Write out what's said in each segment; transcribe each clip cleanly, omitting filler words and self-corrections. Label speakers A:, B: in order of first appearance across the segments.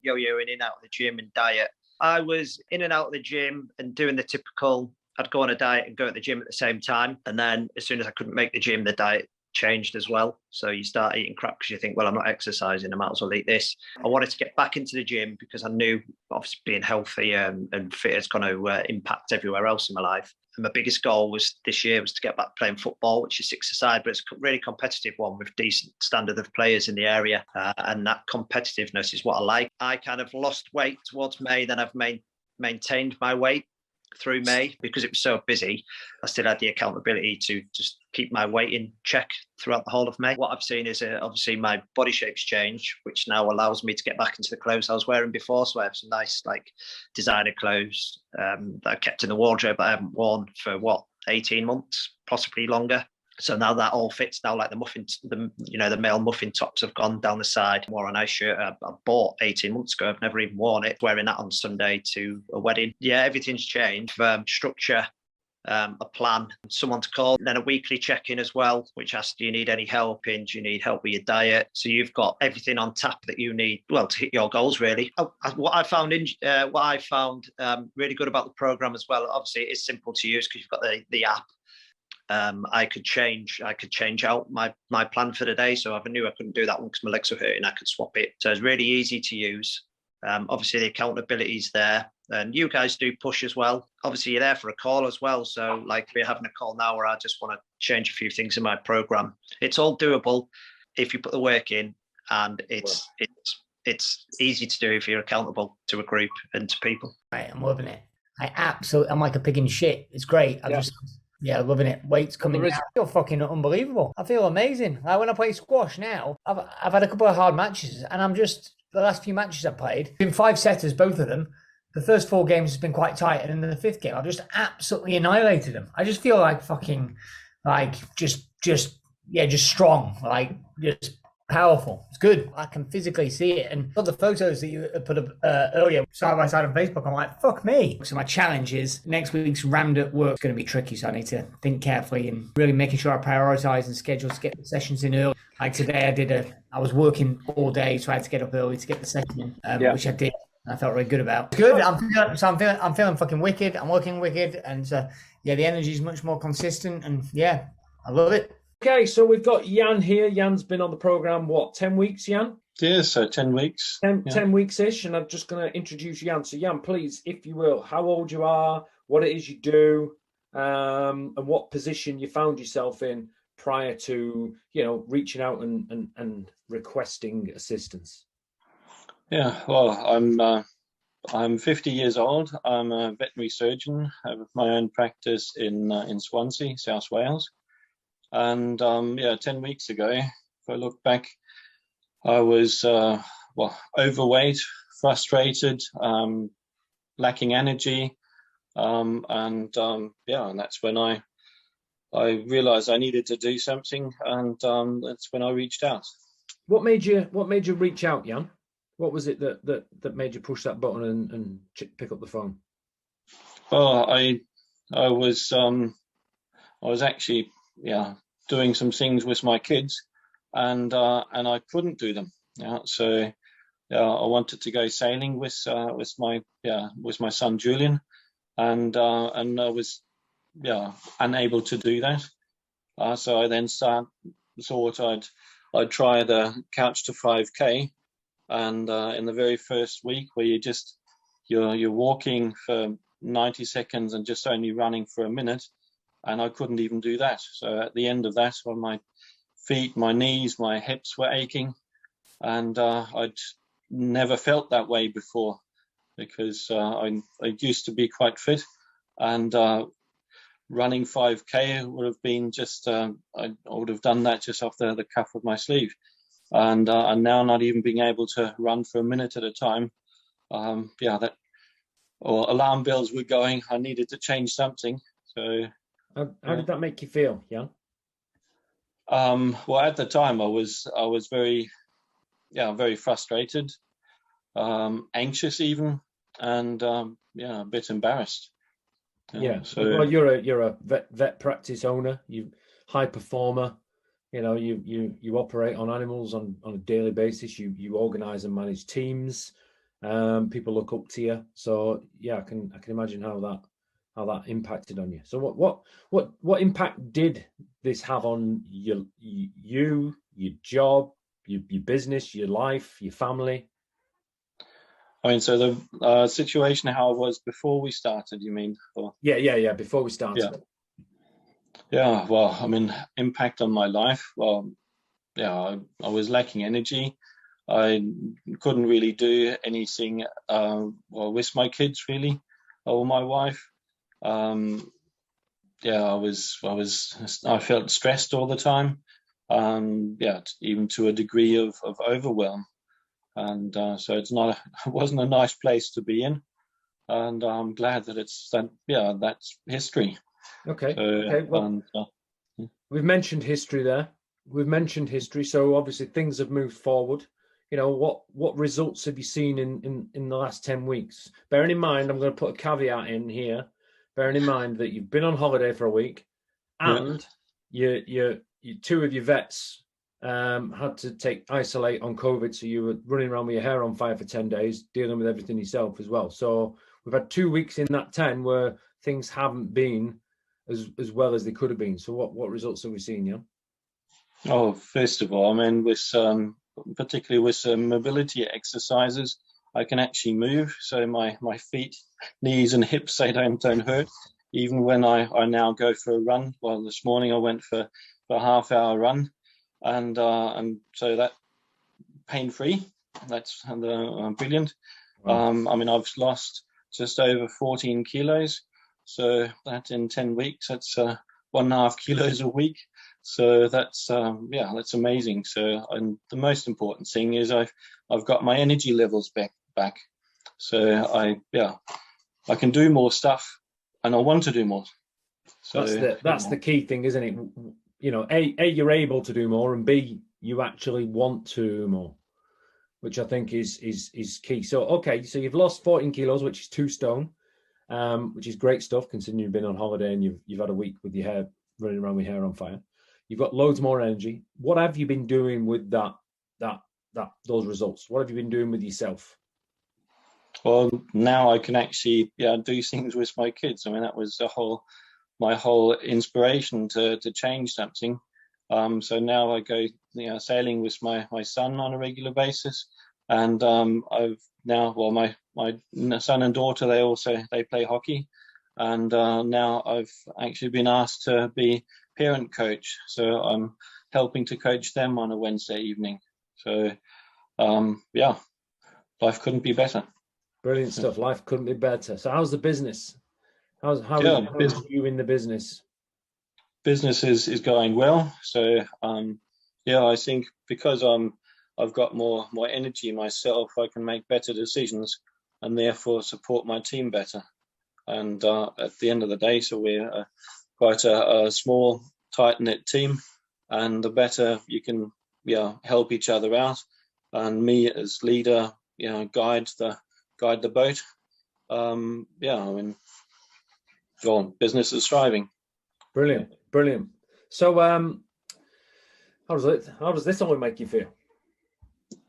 A: yo-yoing in and out of the gym and diet. I was in and out of the gym and doing the typical, I'd go on a diet and go to the gym at the same time. And then as soon as I couldn't make the gym, the diet changed as well. So you start eating crap because you think, well, I'm not exercising, I might as well eat this. I wanted to get back into the gym because I knew obviously being healthy and fit is going to impact everywhere else in my life. And my biggest goal was this year was to get back playing football, which is six-a-side, but it's a really competitive one with decent standard of players in the area. And that competitiveness is what I like. I kind of lost weight towards May, then I've maintained my weight through May because it was so busy. I still had the accountability to just keep my weight in check throughout the whole of May. What I've seen is obviously my body shape's changed, which now allows me to get back into the clothes I was wearing before. So I have some nice like designer clothes that I kept in the wardrobe but I haven't worn for 18 months, possibly longer. So now that all fits now, like the male muffin tops have gone down the side. I wore a nice shirt I bought 18 months ago. I've never even worn it. Wearing that on Sunday to a wedding. Yeah, everything's changed. Structure, a plan, someone to call, and then a weekly check-in as well, which asks, do you need any help do you need help with your diet? So you've got everything on tap that you need, well, to hit your goals, really. What I found really good about the program as well, obviously it is simple to use because you've got the app. I could change out my plan for the day. So if I knew I couldn't do that one because my legs were hurting, I could swap it. So it's really easy to use. Obviously the accountability is there, and you guys do push as well. Obviously you're there for a call as well. So like we're having a call now where I just want to change a few things in my program. It's all doable if you put the work in, and it's easy to do if you're accountable to a group and to people.
B: Right, I'm loving it. I'm like a pig in shit. It's great. Yeah, loving it. Weight's coming down. I feel fucking unbelievable. I feel amazing. Like when I play squash now, I've had a couple of hard matches, and the last few matches I've played, been 5-setters, both of them. The first 4 games has been quite tight, and then the 5th game, I've just absolutely annihilated them. I just feel like fucking, like just strong, like just powerful. It's good. I can physically see it. And all the photos that you put up earlier side by side on Facebook, I'm like, fuck me. So my challenge is next week's rammed up work is going to be tricky. So I need to think carefully and really making sure I prioritize and schedule to get the sessions in early. Like today I was working all day, so I had to get up early to get the session in, which I did. I felt really good about. Good. I'm feeling fucking wicked. I'm working wicked. And the energy is much more consistent. And yeah, I love it.
C: Okay, so we've got Jan here. Jan's been on the programme, 10 weeks, Jan?
D: Yeah, so 10 weeks.
C: 10 weeks-ish, and I'm just going to introduce Jan. So Jan, please, if you will, how old you are, what it is you do, and what position you found yourself in prior to, reaching out and requesting assistance.
D: Yeah, well, I'm 50 years old. I'm a veterinary surgeon. I have my own practice in Swansea, South Wales. And 10 weeks ago, if I look back, I was overweight, frustrated, lacking energy, and that's when I realised I needed to do something, and that's when I reached out.
C: What made you reach out, Jan? What was it that made you push that button and pick up the phone?
D: Well, I was actually doing some things with my kids, and I couldn't do them. So I wanted to go sailing with my son Julian, and I was unable to do that. So I then thought I'd try the Couch to 5K, and in the very first week where you're walking for 90 seconds and just only running for a minute. And I couldn't even do that. So at the end of that, when my feet, my knees, my hips were aching, and I'd never felt that way before, because I used to be quite fit, and running 5K would have been I would have done that just off the cuff of my sleeve, and now not even being able to run for a minute at a time. Alarm bells were going. I needed to change something. So.
C: How did that make you feel, Jan?
D: Well, at the time I was very frustrated, anxious even, and a bit embarrassed.
C: Well, you're a vet practice owner. You high performer. You operate on animals on a daily basis. You organise and manage teams. People look up to you. So yeah, I can imagine how that impacted on you. So what impact did this have on you, your job, your business, your life, your family?
D: I mean, so the situation how it was before we started, you mean? Or,
C: Yeah. Before we started.
D: yeah. Well, I mean, impact on my life. Well, yeah, I was lacking energy. I couldn't really do anything well with my kids really, or my wife. Yeah, I felt stressed all the time. Yeah, even to a degree of overwhelm. And so it wasn't a nice place to be in. And I'm glad that that's history.
C: Okay.
D: So,
C: Okay. Well, we've mentioned history there. We've mentioned history, so obviously things have moved forward. You know, what results have you seen in the last 10 weeks? Bearing in mind, I'm going to put a caveat in here. Bearing in mind that you've been on holiday for a week, and you two of your vets had to isolate on COVID, so you were running around with your hair on fire for 10 days, dealing with everything yourself as well. So we've had 2 weeks in that 10 where things haven't been as well as they could have been. So what results have we seen, yeah?
D: Oh, first of all, I mean, particularly with mobility exercises, I can actually move. So my feet, knees, and hips don't hurt. Even when I now go for a run. Well, this morning I went for a half-hour run, and so that pain-free. That's brilliant. Wow. I mean, I've lost just over 14 kilos. So that in 10 weeks, that's 1.5 kilos a week. So that's that's amazing. So, and the most important thing is I've got my energy levels back. So I can do more stuff, and I want to do more. So
C: that's the key thing, isn't it? You know, A, you're able to do more, and B, you actually want to do more, which I think is key. So okay, so you've lost 14 kilos, which is 2 stone, which is great stuff considering you've been on holiday and you've had a week with your hair running around with hair on fire. You've got loads more energy. What have you been doing with those results? What have you been doing with yourself?
D: Well, now I can actually do things with my kids. I mean, that was my whole inspiration to change something. So now I go sailing with my son on a regular basis, and I've now my son and daughter they play hockey, and now I've actually been asked to be parent coach. So I'm helping to coach them on a Wednesday evening. So life couldn't be better.
C: Brilliant stuff. Life couldn't be better. So how's the business? How is you in the business?
D: Business is going well. So I think because I've got more energy myself, I can make better decisions and therefore support my team better. And at the end of the day, so we're quite a small, tight-knit team, and the better you can help each other out, and me as leader guide the boat. I mean, business is thriving.
C: Brilliant. So how does this all make you feel?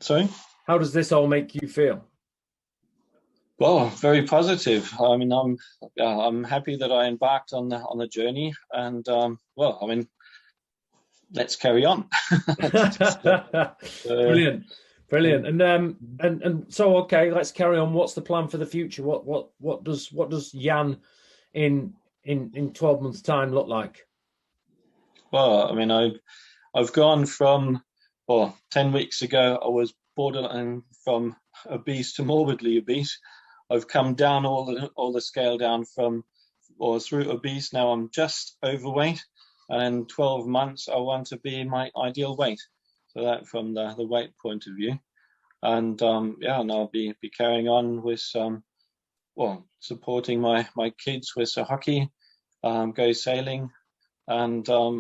D: Sorry?
C: How does this all make you feel?
D: Well, very positive. I mean, I'm happy that I embarked on the journey, and I mean, let's carry on.
C: Brilliant. And so okay, let's carry on. What's the plan for the future? What does Jan in 12 months' time look like?
D: Well, I mean, I've gone from 10 weeks ago I was borderline from obese to morbidly obese. I've come down all the scale down through obese. Now I'm just overweight, and in 12 months I want to be my ideal weight. So that from the weight point of view, and and I'll be carrying on with supporting my kids with the hockey, go sailing, and I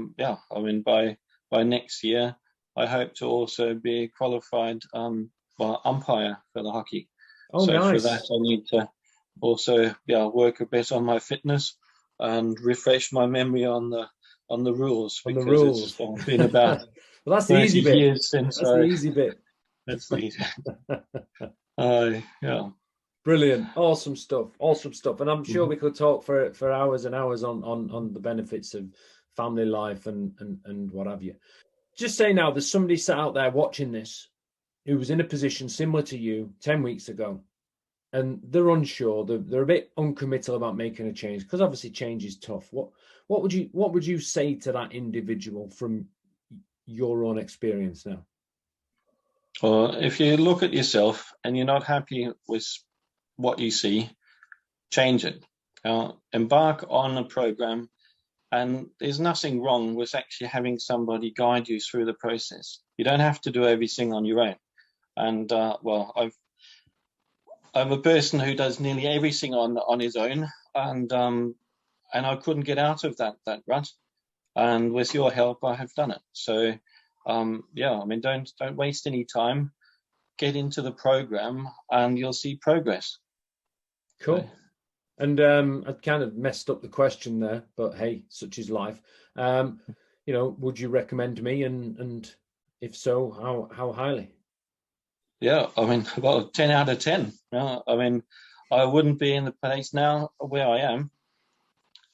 D: mean by next year I hope to also be qualified umpire for the hockey.
C: Oh, so nice.
D: For that I need to also work a bit on my fitness and refresh my memory on the rules, because it's been about
C: well, that's the easy bit.
D: Years since
C: that's the easy bit.
D: That's the easy. Yeah.
C: Brilliant, awesome stuff, and I'm sure we could talk for hours and hours on the benefits of family life and what have you. Just say now, there's somebody sat out there watching this who was in a position similar to you 10 weeks ago, and they're unsure, they're a bit uncommittal about making a change, because obviously change is tough. What would you say to that individual from your own experience now?
D: Well, if you look at yourself and you're not happy with what you see, change it. Embark on a program, and there's nothing wrong with actually having somebody guide you through the process. You don't have to do everything on your own. And well, I'm a person who does nearly everything on his own, and I couldn't get out of that rut. And with your help, I have done it. So yeah, I mean, don't waste any time. Get into the program, and you'll see progress.
C: Cool.
D: So,
C: and I kind of messed up the question there, but hey, such is life. You know, would you recommend me, and if so, how highly?
D: yeah, I mean, well, 10 out of 10. I mean, I wouldn't be in the place now where I am.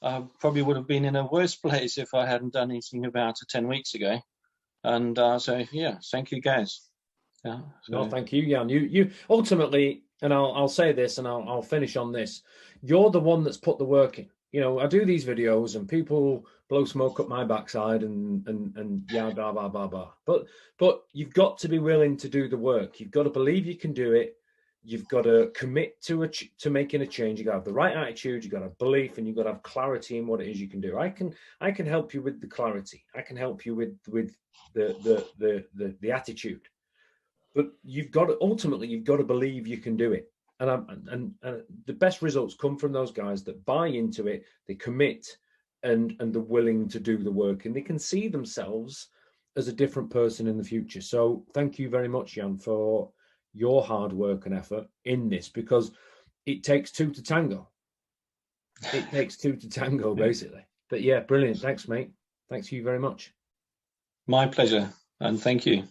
D: I probably would have been in a worse place if I hadn't done anything about it 10 weeks ago. And so, yeah, thank you, guys. Yeah, so.
C: No, thank you, Jan. You ultimately, and I'll say this, and I'll finish on this. You're the one that's put the work in. You know, I do these videos, and people blow smoke up my backside, and yeah, blah blah blah blah. But you've got to be willing to do the work. You've got to believe you can do it. You've got to commit to making a change. You got to have the right attitude. You got to have belief, and you've got to have clarity in what it is you can do. I can help you with the clarity. I can help you with the attitude. But you've got to believe you can do it. And the best results come from those guys that buy into it, they commit, and they're willing to do the work, and they can see themselves as a different person in the future. So thank you very much, Jan, for your hard work and effort in this, because it takes two to tango. It takes two to tango, basically. But yeah, brilliant. Thanks, mate. Thanks you very much.
D: My pleasure, and thank you.